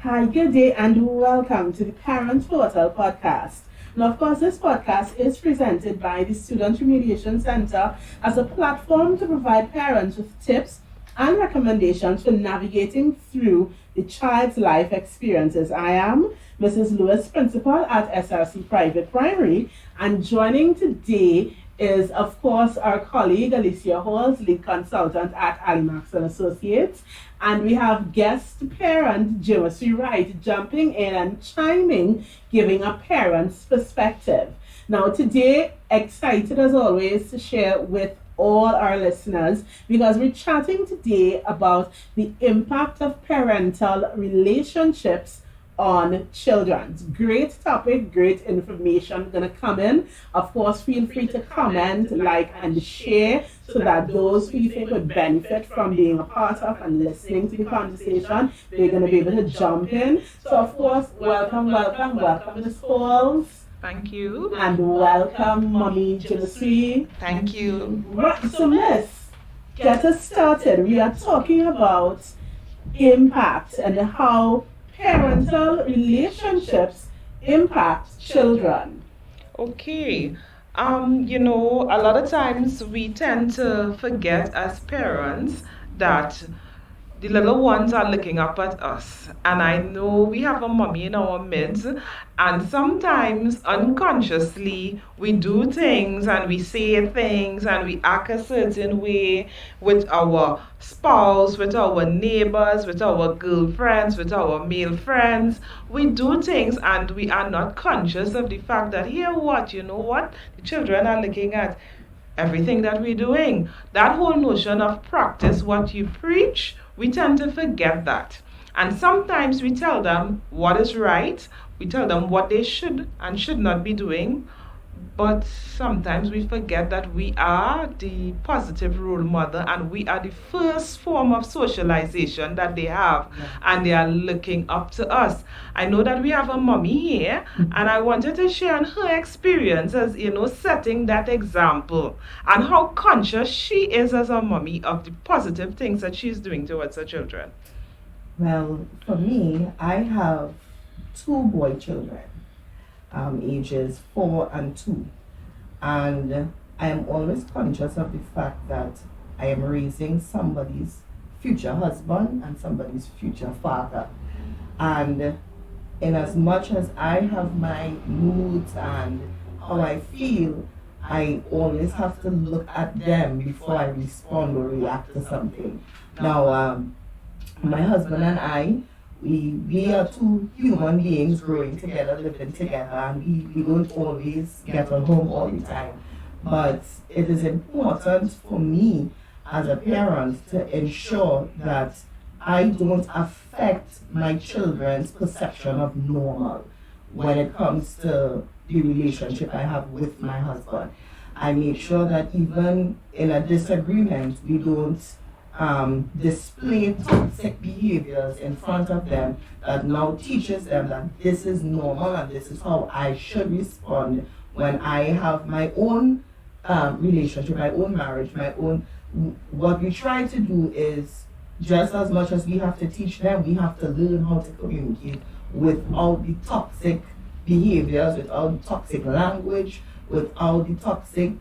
Hi, good day, and welcome to the Parental podcast. Now, of course, this podcast is presented by the Student Remediation Center as a platform to provide parents with tips and recommendations for navigating through the child's life experiences. I am Mrs. Lewis, principal at SRC Private Primary, and joining today is, of course, our colleague Alicia Halls, lead consultant at ALEMACSS Associates, and we have guest parent Jimmasui Wright jumping in and chiming, giving a parent's perspective. Now, today, excited as always to share with all our listeners because we're chatting today about the impact of parental relationships on children. Great topic, great information gonna come in. Of course, feel free to comment, like, and share so that those who you think would benefit from being a part of and listening to the conversation, they're gonna be able to jump in. So, of course, welcome, Ms. Halls. Thank you. And welcome, Mommy Jimmasui. Thank you. Right, so Miss, get us started. We are talking about impact and how parental relationships impact children. Okay. A lot of times we tend to forget as parents that the little ones are looking up at us. And I know we have a mommy in our midst, and sometimes unconsciously we do things and we say things and we act a certain way with our spouse, with our neighbors, with our girlfriends, with our male friends. We do things and we are not conscious of the fact that the children are looking at everything that we're doing. That whole notion of practice what you preach, we tend to forget that. And sometimes we tell them what is right, we tell them what they should and should not be doing, but sometimes we forget that we are the positive role model and we are the first form of socialization that they have, and they are looking up to us. I know that we have a mommy here, and I wanted to share on her experience as, setting that example and how conscious she is as a mommy of the positive things that she's doing towards her children. Well, for me, I have two boy children, ages 4 and 2. And I am always conscious of the fact that I am raising somebody's future husband and somebody's future father. And in as much as I have my moods and how I feel, I always have to look at them before I respond or react to something. Now, my husband and I, we are two human beings growing together, living together, and we don't always get on home all the time. But it is important for me as a parent to ensure that I don't affect my children's perception of normal when it comes to the relationship I have with my husband. I make sure that even in a disagreement, we don't display toxic behaviors in front of them that now teaches them that this is normal and this is how I should respond when I have my own relationship, my own marriage, my own. What we try to do is, just as much as we have to teach them, we have to learn how to communicate without the toxic behaviors, without the toxic language, without the toxic,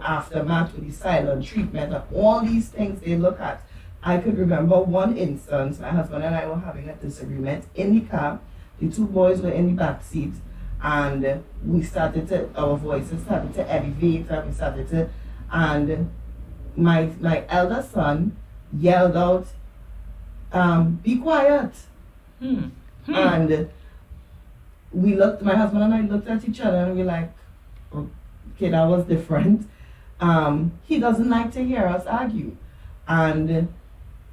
aftermath with the silent treatment and all these things they look at. I could remember one instance, my husband and I were having a disagreement in the car. The two boys were in the back seat, and our voices started to elevate, and my elder son yelled out, be quiet. And my husband and I looked at each other and we were like, okay, that was different. He doesn't like to hear us argue. And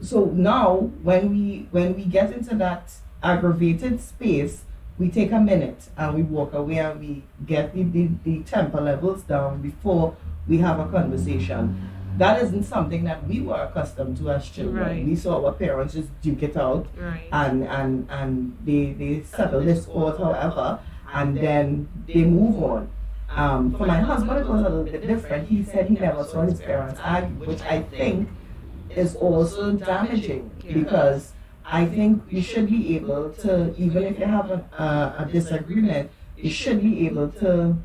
so now when we get into that aggravated space, we take a minute and we walk away and we get the temper levels down before we have a conversation. That isn't something that we were accustomed to as children. Right. We saw our parents just duke it out, Right. and they settle this sport, however, and then they move on. For my husband, it was a little bit different. He said he never saw his parents argue, which I think is also damaging, Yeah. because I think you should be able to, even if you have a disagreement, you should be able to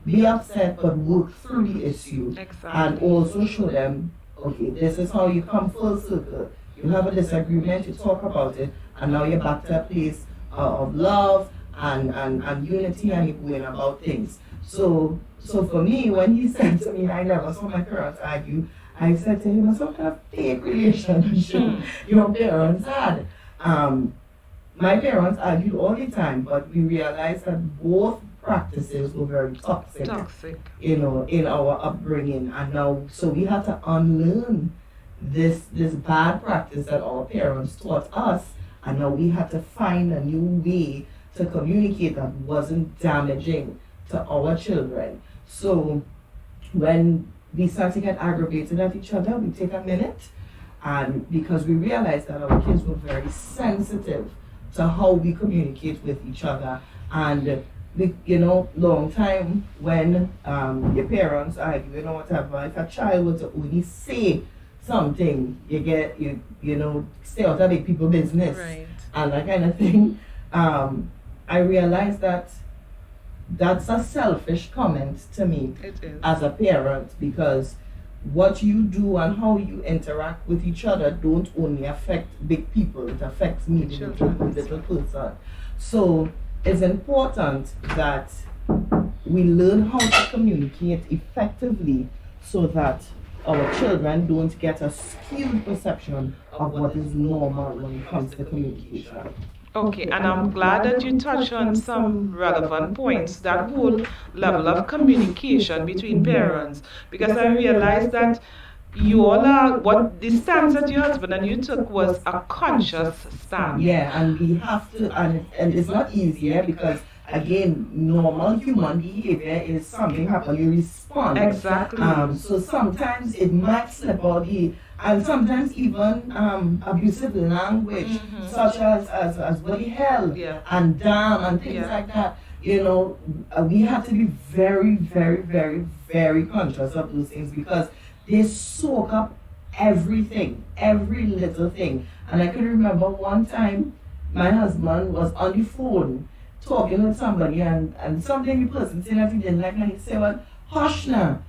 be upset but work through the issue and also show them, okay, this is how you come full circle. You have a disagreement, you talk about it, and now you're back to a place of love and unity, and you're going about things. So for me, when he said to me, I never saw my parents argue, I said to him, "What's some kind of fake relationship your parents had?" My parents argued all the time, but we realized that both practices were very toxic. In our upbringing, and now so we had to unlearn this bad practice that our parents taught us, and now we had to find a new way to communicate that wasn't damaging to our children. So when we start to get aggravated at each other, we take a minute, and because we realized that our kids were very sensitive to how we communicate with each other, and long time when your parents argue, whatever, if a child were to only say something, you stay out of big people business, right, and that kind of thing. I realized that that's a selfish comment to me as a parent, because what you do and how you interact with each other don't only affect big people, it affects me, the little person. So it's important that we learn how to communicate effectively so that our children don't get a skewed perception of what is normal when it comes to communication. Okay, and I'm glad that you touched on some relevant points, that whole level of communication between parents, because I realized that you all are, what the stance that your husband and you took was a conscious stance. Yeah, and we have to, and it's not easier because, again, normal human behavior is something happens, you respond. Exactly. So sometimes it might slip out, and sometimes even abusive language, such as what the hell, and damn, and things like that. We have to be very, very, very, very conscious of those things, because they soak up everything, every little thing. And I can remember one time my husband was on the phone talking with somebody, and something the person said that he didn't like, and he said, "Well, hush now."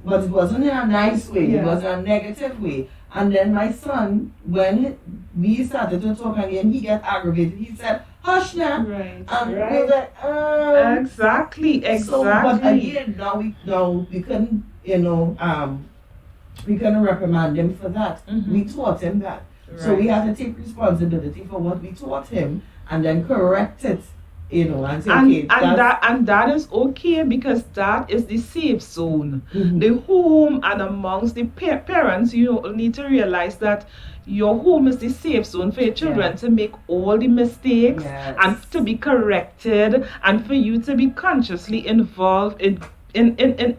But it wasn't in a nice way, it was in a negative way. And then my son, when we started to talk again, he got aggravated. He said, "Hush now." Right. And we were like, Exactly. So, but again, now we couldn't, we couldn't reprimand him for that. We taught him that. Right. So we had to take responsibility for what we taught him and then correct it. And say, okay, and that is okay, because that is the safe zone. The home, and amongst the parents, you need to realize that your home is the safe zone for your children to make all the mistakes and to be corrected, and for you to be consciously involved in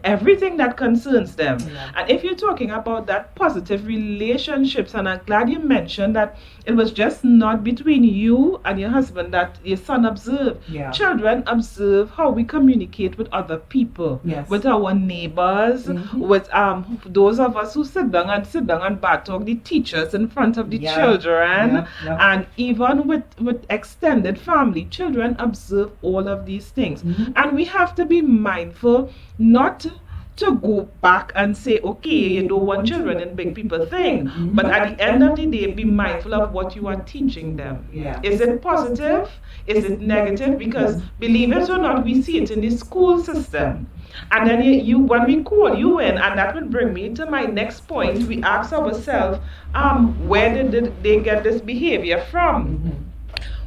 everything that concerns them. And if you're talking about that positive relationships, and I'm glad you mentioned that it was just not between you and your husband that your son observed. Children observe how we communicate with other people, with our neighbors, with those of us who sit down and bad talk the teachers in front of the children, and even with extended family. Children observe all of these things, and we have to be mindful not to go back and say, okay, you don't want children in big people thing, but at the end of the day, be mindful of what you are teaching them. Is it positive? Is it negative? Because believe it or not, we see it in the school system. And then when we call you in, and that will bring me to my next point, we ask ourselves, where did they get this behavior from?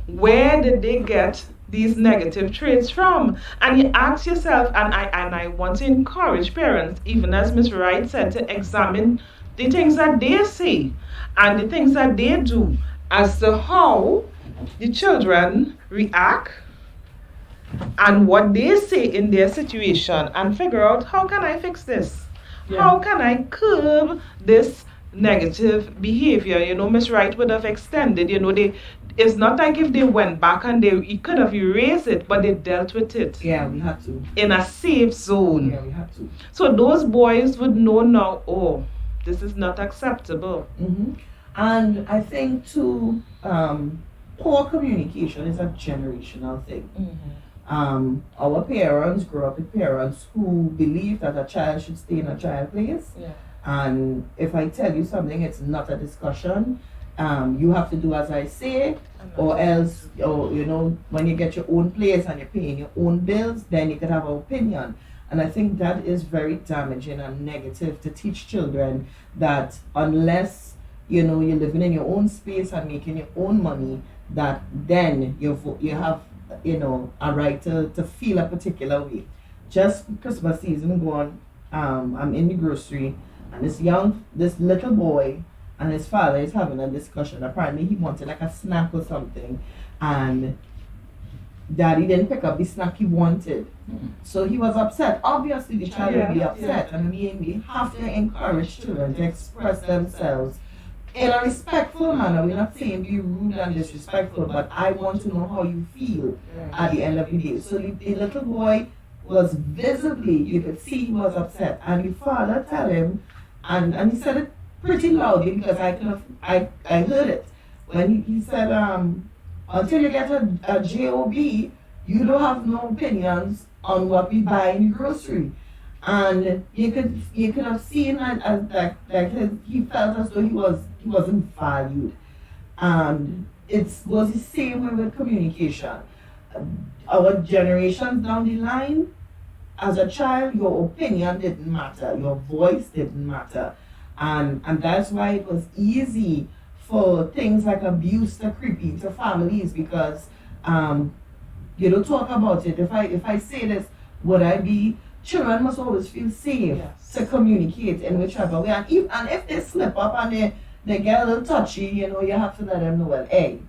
Where did they get these negative traits from? And you ask yourself, and I want to encourage parents, even as Ms. Wright said, to examine the things that they see and the things that they do as to how the children react and what they say in their situation, and figure out, how can I fix this? How can I curb this negative behavior? Ms. Wright would have extended, it's not like if they went back and he could have erased it, but they dealt with it. We had to. In a safe zone. We had to. So those boys would know now, oh, this is not acceptable. And I think too, poor communication is a generational thing. Our parents grew up with parents who believe that a child should stay in a child place. Yeah. And if I tell you something, it's not a discussion. You have to do as I say, or else, or when you get your own place and you're paying your own bills, then you can have an opinion. And I think that is very damaging and negative to teach children that unless you're living in your own space and making your own money, that then you have a right to feel a particular way. Just Christmas season gone, I'm in the grocery, and this little boy and his father is having a discussion. Apparently he wanted like a snack or something, and daddy didn't pick up the snack he wanted. So he was upset. Obviously the child will be upset, and we have to encourage children to express themselves in a respectful manner. We're not saying be rude and disrespectful, but I want to know how you feel at the end of the day. So the little boy was visibly, you could see he was upset, and the father tell him, and he said it pretty loudly because I heard it when he said, until you get a job, you don't have no opinions on what we buy in the grocery. And you could have seen he felt as though he wasn't valued. And it was the same way with communication. Our generations down the line, as a child, your opinion didn't matter, your voice didn't matter. And that's why it was easy for things like abuse to creep into families, because you don't talk about it. If I say this, would I be? Children must always feel safe to communicate in whichever way. And if they slip up and they get a little touchy, you have to let them know, well, hey,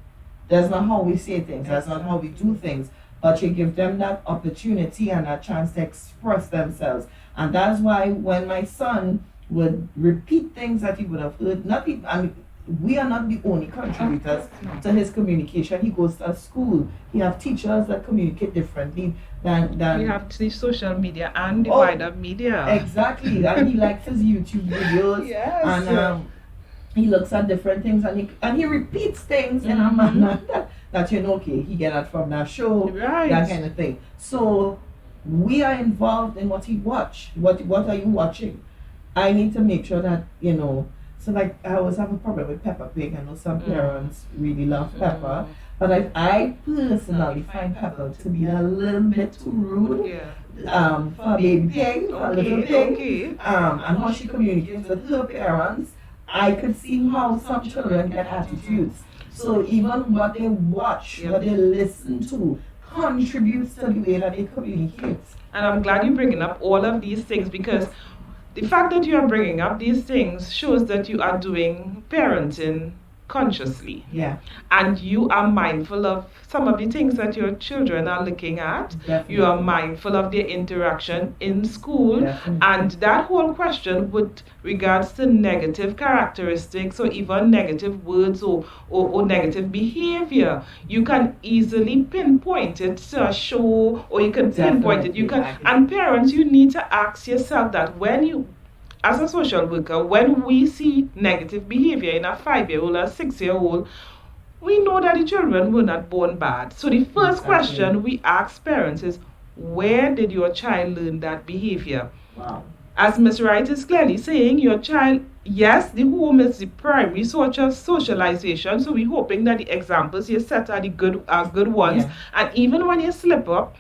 that's not how we say things, that's not how we do things. But you give them that opportunity and that chance to express themselves. And that's why when my son would repeat things that he would have heard, we are not the only contributors to his communication. He goes to a school. He have teachers that communicate differently than we have the social media and the wider media. Exactly. And he likes his YouTube videos. Yes. And he looks at different things, and he repeats things in a manner that okay, he get that from that show, right, that kind of thing. So we are involved in what he watch. What are you watching? I need to make sure that So like I always have a problem with Peppa Pig. I know some parents really love Peppa, but I personally find Peppa to be a little bit too rude. For a baby pig, for a little pig, and how she communicates with her parents. I could see how some children get attitudes. So even what they watch, what they listen to, contributes to the way that they communicate. And I'm glad you're bringing up all of these things, because the fact that you are bringing up these things shows that you are doing parenting consciously. Yeah. And you are mindful of some of the things that your children are looking at. Definitely. You are mindful of their interaction in school. Definitely. And that whole question with regards to negative characteristics or even negative words or negative behavior, you can easily pinpoint it to a show, or you can pinpoint it. And parents, you need to ask yourself that when you, as a social worker, when we see negative behavior in a 5-year-old or 6-year-old, we know that the children were not born bad. So the first question we ask parents is, where did your child learn that behavior? Wow. As Ms. Wright is clearly saying, your child, yes, the home is the primary source of socialization. So we're hoping that the examples you set are the good ones. Yeah. And even when you slip up,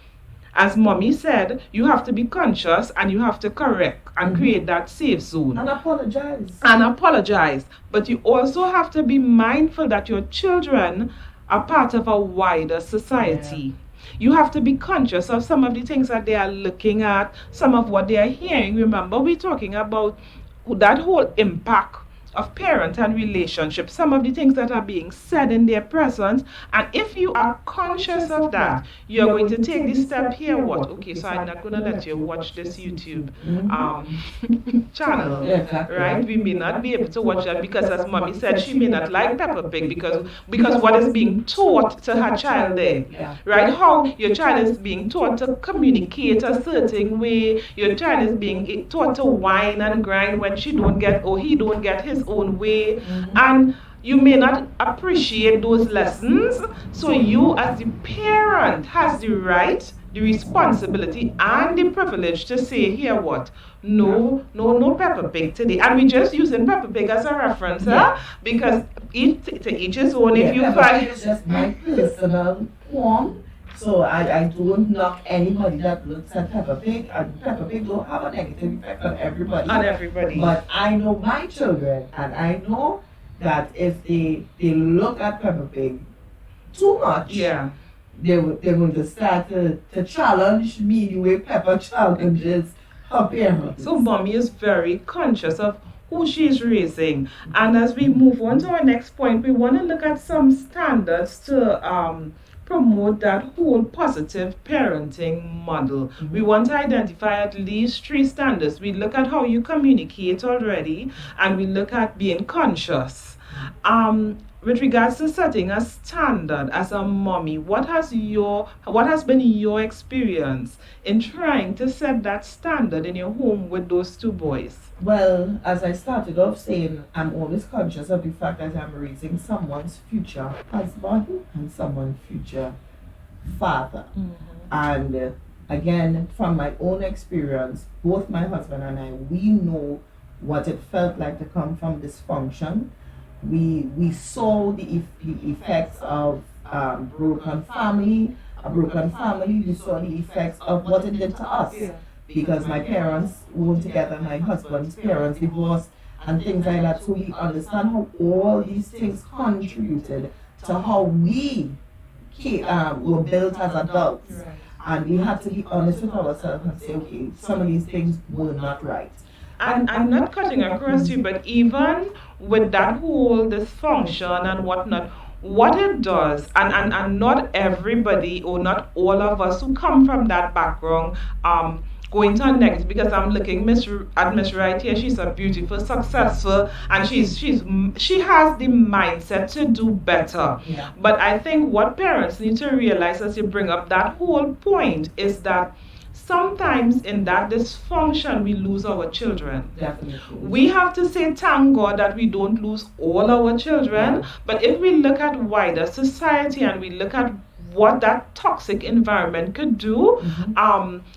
as mommy said, you have to be conscious and you have to correct and create that safe zone. And apologize. But you also have to be mindful that your children are part of a wider society. Yeah. You have to be conscious of some of the things that they are looking at, some of what they are hearing. Remember, we're talking about that whole impact of parent and relationship, some of the things that are being said in their presence. And if you are conscious of that, you're going to take this step here. Okay, so I'm not going to let you watch this YouTube channel, right? We may not be able to watch that because, as mommy said, she may not like Peppa Pig because what is being taught to her child there, right? How your child is being taught to communicate a certain way, your child is being taught to whine and grind when she don't get or he don't get his own way. And you may not appreciate those lessons. So you as the parent has the right, the responsibility and the privilege to say, here what? No Peppa Pig today. And we just using Peppa Pig as a reference, because to each his own. If you Peppa find Pig is just my personal form. So I don't knock anybody that looks at Peppa Pig, and Peppa Pig don't have a negative effect on everybody. But I know my children, and I know that if they look at Peppa Pig too much, yeah, they're going to start to challenge me the way Peppa challenges her parents. So mommy is very conscious of who she's raising. And as we move on to our next point, we want to look at some standards to promote that whole positive parenting model. Mm-hmm. We want to identify at least 3 standards. We look at how you communicate already, and we look at being conscious. With regards to setting a standard as a mommy, what has been your experience in trying to set that standard in your home with those 2 boys? Well, as I started off saying, I'm always conscious of the fact that I'm raising someone's future husband and someone's future father. Mm-hmm. And again, from my own experience, both my husband and I, we know what it felt like to come from dysfunction. We saw the effects of broken family, a broken family. We saw the effects of what it did to us. Because my parents weren't together, my husband's parents divorced, and things like that. So we understand how all these things contributed to how we were built as adults. Right. And we had to be honest with ourselves and say, okay, some of these things were not right. And I'm not cutting across you, but even with that whole dysfunction and whatnot, what it does, and not everybody or not all of us who come from that background going to negative, because I'm looking at Ms Wright here. She's a beautiful, successful, and she has the mindset to do better. Yeah. But I think what parents need to realize as you bring up that whole point is that sometimes in that dysfunction we lose our children. Definitely. We have to say thank God that we don't lose all our children. But if we look at wider society and we look at what that toxic environment could do,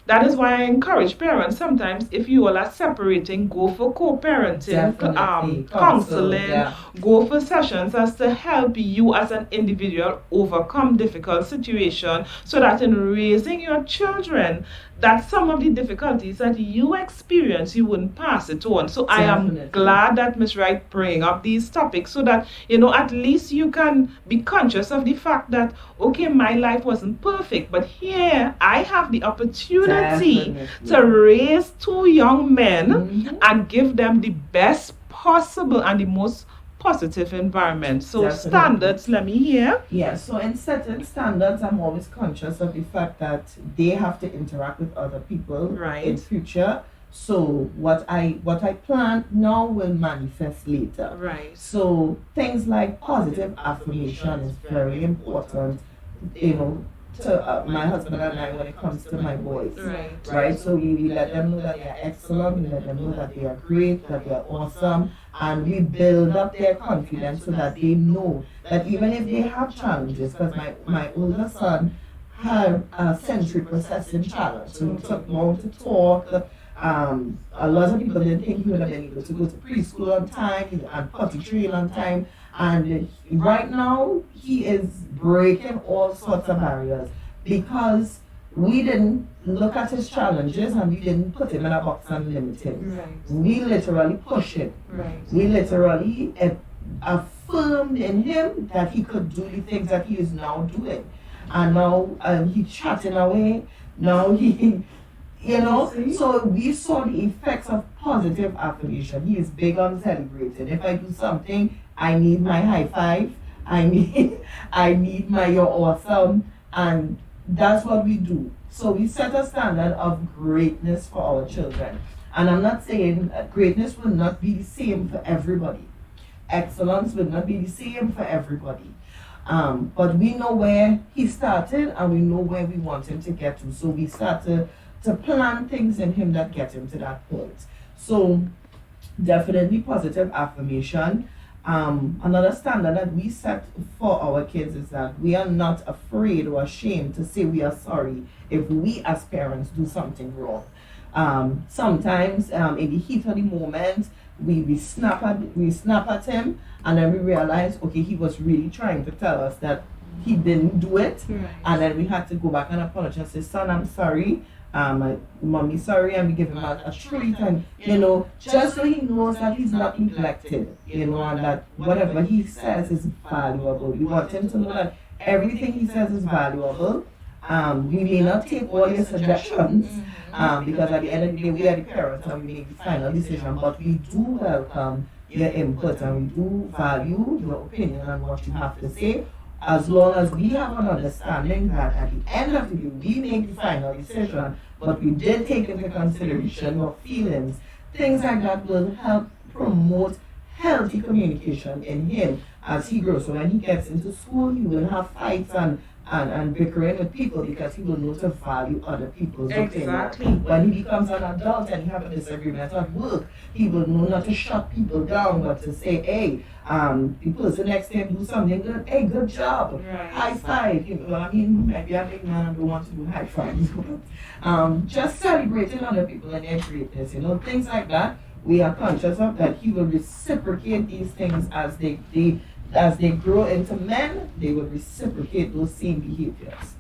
that is why I encourage parents, sometimes if you all are separating, go for co-parenting, counseling, go for sessions as to help you as an individual overcome difficult situations, so that in raising your children, that some of the difficulties that you experience, you wouldn't pass it on. So I am glad that Ms. Wright bring up these topics, so that, at least you can be conscious of the fact that, okay, my life wasn't perfect, but here I have the opportunity to raise 2 young men and give them the best possible and the most positive environment. So standards, let me hear. Yeah, so in setting standards, I'm always conscious of the fact that they have to interact with other people in future. So what I plan now will manifest later. Right. So things like positive affirmation is very important, to my husband and I when it comes to my boys. Right. So we let them know that they are excellent, we let them know that they are great, that they are awesome, and we build up their confidence so that they know that even if they have challenges, because my older son had a sensory processing challenge, so he took long to talk. A lot of people didn't think he would have been able to go to preschool on time and potty train on time. And right now, he is breaking all sorts of barriers because we didn't look at his challenges and we didn't put him in a box and limit him. We literally pushed him. We literally affirmed in him that he could do the things that he is now doing. And now he's chatting away. Now he... so we saw the effects of positive affirmation. He is big on celebrating. If I do something, I need my high five. I need my you're awesome. And that's what we do. So we set a standard of greatness for our children. And I'm not saying that greatness will not be the same for everybody. Excellence will not be the same for everybody. But we know where he started and we know where we want him to get to. So we start to plan things in him that get him to that point. So definitely positive affirmation. Another standard that we set for our kids is that we are not afraid or ashamed to say we are sorry if we as parents do something wrong. Sometimes in the heat of the moment, we snap at him, and then we realize, okay, he was really trying to tell us that he didn't do it, and then we had to go back and apologize and say, son, I'm sorry, mommy's sorry, and we give him a treat, and just so he knows that he's not neglected, and that whatever he says is valuable. We want him to know that everything he says is valuable. We may not take all your suggestions, because at the end of the day, we are the parents and we make the final decision, but we do welcome your input and we do value your opinion on what you have to say, as long as we have an understanding that at the end of the day, we make the final decision, but we did take into consideration your feelings. Things like that will help promote healthy communication in him as he grows. So when he gets into school, he will have fights and bickering with people because he will know to value other people's opinion. When he becomes an adult and he has a disagreement at work, he will know not to shut people down, but to say, hey, the person next to him do something good, hey, good job, high five. Maybe a big man don't want to do high fives. Just celebrating other people and their greatness, things like that. We are conscious of that he will reciprocate these things as they grow into men. They will reciprocate those same behaviors.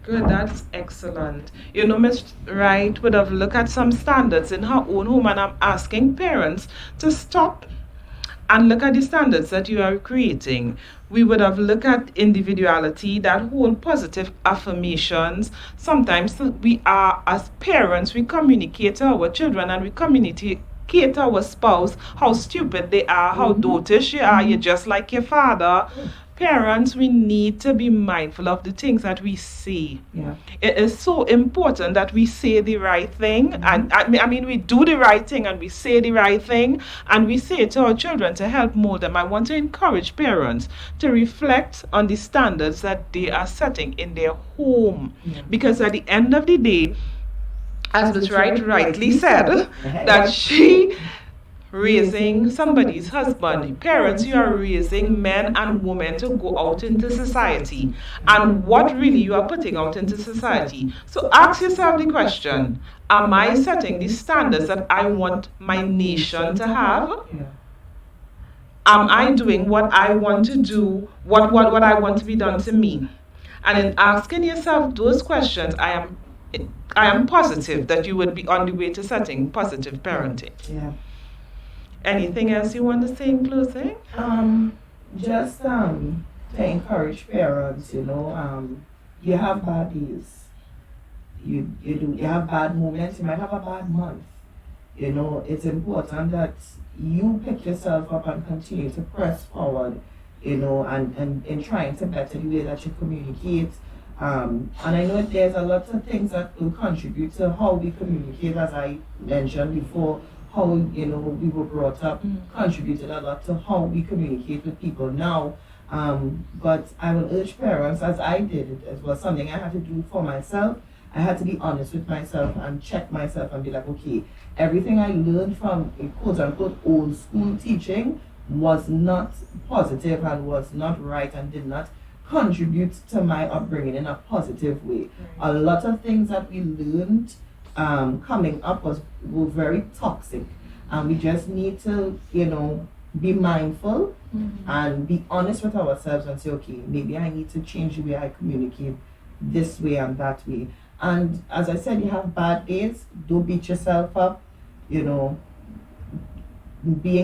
Good, that's excellent. Ms. Wright would have looked at some standards in her own home, and I'm asking parents to stop and look at the standards that you are creating. We would have looked at individuality, that whole positive affirmations. Sometimes we are, as parents, we communicate to our children and we communicate to our spouse how stupid they are, how dotish you are, you're just like your father. Parents, we need to be mindful of the things that we say. It is so important that we say the right thing, and I mean we do the right thing and we say the right thing, and we say it to our children to help mold them. I want to encourage parents to reflect on the standards that they are setting in their home, because at the end of the day, as Ms. Wright rightly said, that she raising somebody's husband. Parents, you are raising men and women to go out into society. And what really you are putting out into society. So ask yourself the question, am I setting the standards that I want my nation to have? Am I doing what I want to do, what I want to be done to me? And in asking yourself those questions, I am positive that you would be on the way to setting positive parenting. Anything else you want to say in closing? Just to encourage parents, you have bad days. You have bad moments, you might have a bad month. It's important that you pick yourself up and continue to press forward, and in trying to better the way that you communicate. And I know there's a lot of things that will contribute to how we communicate, as I mentioned before. How we were brought up contributed a lot to how we communicate with people now. But I will urge parents, as I did it, it was something I had to do for myself. I had to be honest with myself and check myself and be like, okay, everything I learned from a quote-unquote old school teaching was not positive and was not right and did not contribute to my upbringing in a positive way. A lot of things that we learned coming up were very toxic, and we just need to be mindful and be honest with ourselves and say, okay, maybe I need to change the way I communicate this way and that way. And as I said, you have bad days, don't beat yourself up. Being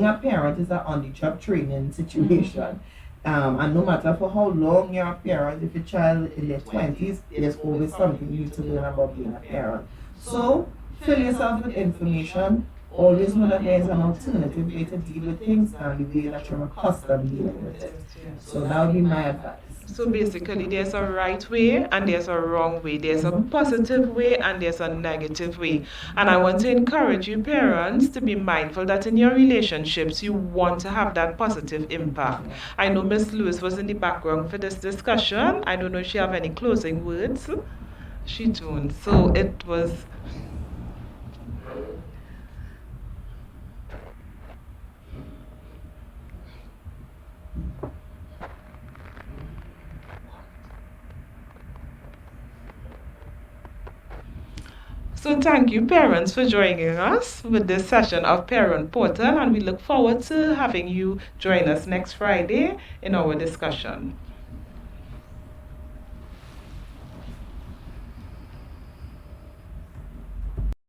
a parent is an on-the-job training situation. And no matter for how long you're a parent, if your child in their 20s, there's always something you need to learn about being a parent. So, fill yourself with information. Always know that there is an alternative way to deal with things than the way that you're accustomed dealing with it. So that would be my advice. So basically, there's a right way and there's a wrong way. There's a positive way and there's a negative way. And I want to encourage you parents to be mindful that in your relationships, you want to have that positive impact. I know Ms. Lewis was in the background for this discussion. I don't know if she have any closing words. She don't. So it was... So thank you, parents, for joining us with this session of Parent Portal, and we look forward to having you join us next Friday in our discussion.